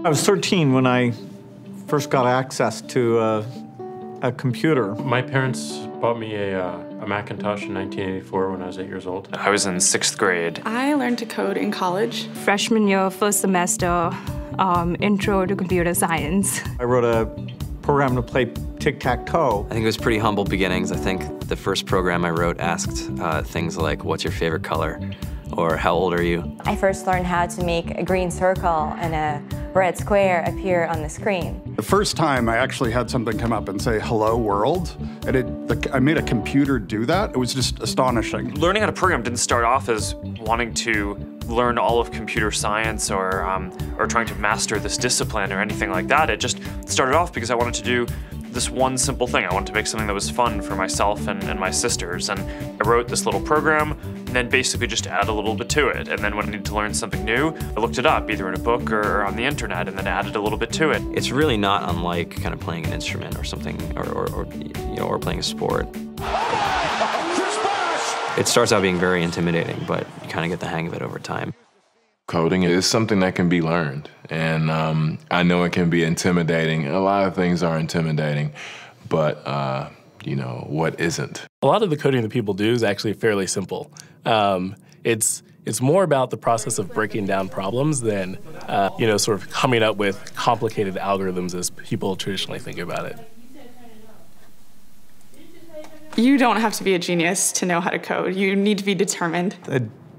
I was 13 when I first got access to a computer. My parents bought me a Macintosh in 1984 when I was 8 years old. I was in 6th grade. I learned to code in college. Freshman year, first semester, intro to computer science. I wrote a program to play tic-tac-toe. I think it was pretty humble beginnings. I think the first program I wrote asked things like, what's your favorite color? Or how old are you? I first learned how to make a green circle and a red square appear on the screen. The first time I actually had something come up and say, hello world, and I made a computer do that. It was just astonishing. Learning how to program didn't start off as wanting to learn all of computer science or trying to master this discipline or anything like that. It just started off because I wanted to do this one simple thing. I wanted to make something that was fun for myself and my sisters. And I wrote this little program and then basically just add a little bit to it. And then when I needed to learn something new, I looked it up either in a book or on the internet and then added a little bit to it. It's really not unlike kind of playing an instrument or something, or playing a sport. It starts out being very intimidating, but you kind of get the hang of it over time. Coding is something that can be learned, and I know it can be intimidating. A lot of things are intimidating, but you know, what isn't? A lot of the coding that people do is actually fairly simple. It's more about the process of breaking down problems than sort of coming up with complicated algorithms as people traditionally think about it. You don't have to be a genius to know how to code. You need to be determined.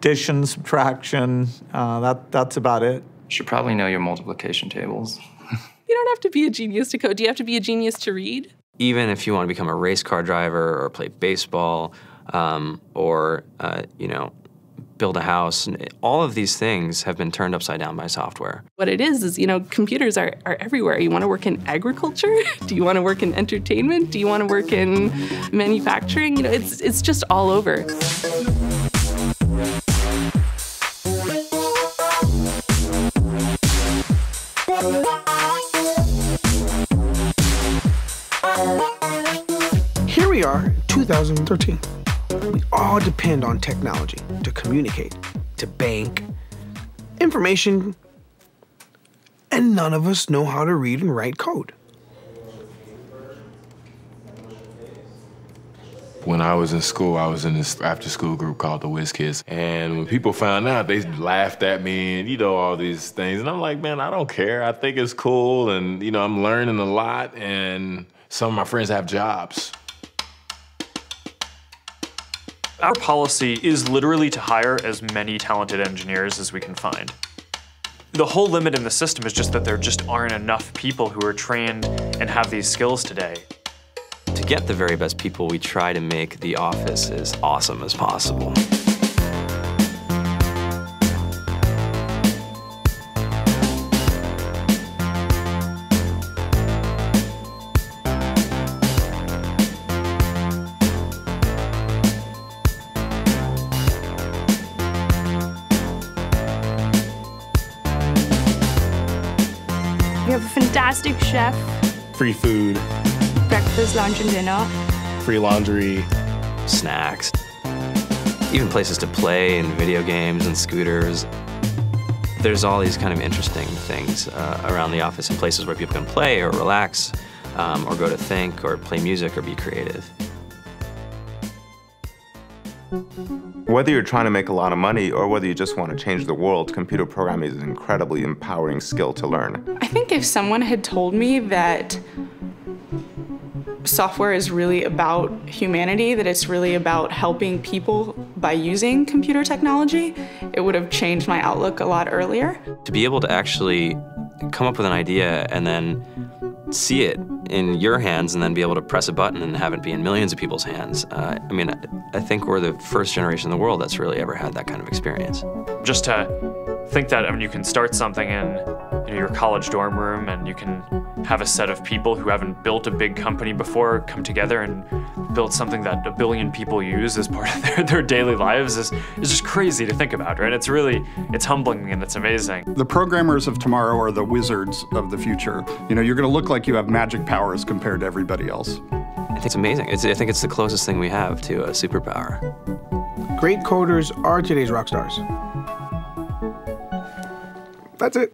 Addition, subtraction, that's about it. You should probably know your multiplication tables. You don't have to be a genius to code. Do you have to be a genius to read? Even if you want to become a race car driver or play baseball or build a house, all of these things have been turned upside down by software. What it is computers are everywhere. You want to work in agriculture? Do you want to work in entertainment? Do you want to work in manufacturing? It's just all over. Here we are, 2013. We all depend on technology to communicate, to bank, information, and none of us know how to read and write code. When I was in school, I was in this after-school group called the Whiz Kids. And when people found out, they laughed at me and, all these things. And I'm like, man, I don't care. I think it's cool. And, I'm learning a lot. And some of my friends have jobs. Our policy is literally to hire as many talented engineers as we can find. The whole limit in the system is just that there just aren't enough people who are trained and have these skills today. To get the very best people, we try to make the office as awesome as possible. We have a fantastic chef. Free food. Breakfast, lunch, and dinner. Free laundry. Snacks. Even places to play and video games and scooters. There's all these kind of interesting things around the office and places where people can play or relax or go to think or play music or be creative. Whether you're trying to make a lot of money or whether you just want to change the world, computer programming is an incredibly empowering skill to learn. I think if someone had told me that software is really about humanity, that it's really about helping people by using computer technology, it would have changed my outlook a lot earlier. To be able to actually come up with an idea and then see it in your hands and then be able to press a button and have it be in millions of people's hands. I think we're the first generation in the world that's really ever had that kind of experience. Just to think that you can start something in your college dorm room and you can have a set of people who haven't built a big company before come together and build something that 1 billion people use as part of their daily lives is just crazy to think about, right? It's humbling and it's amazing. The programmers of tomorrow are the wizards of the future. You're going to look like you have magic powers compared to everybody else. I think it's amazing. I think it's the closest thing we have to a superpower. Great coders are today's rock stars. That's it.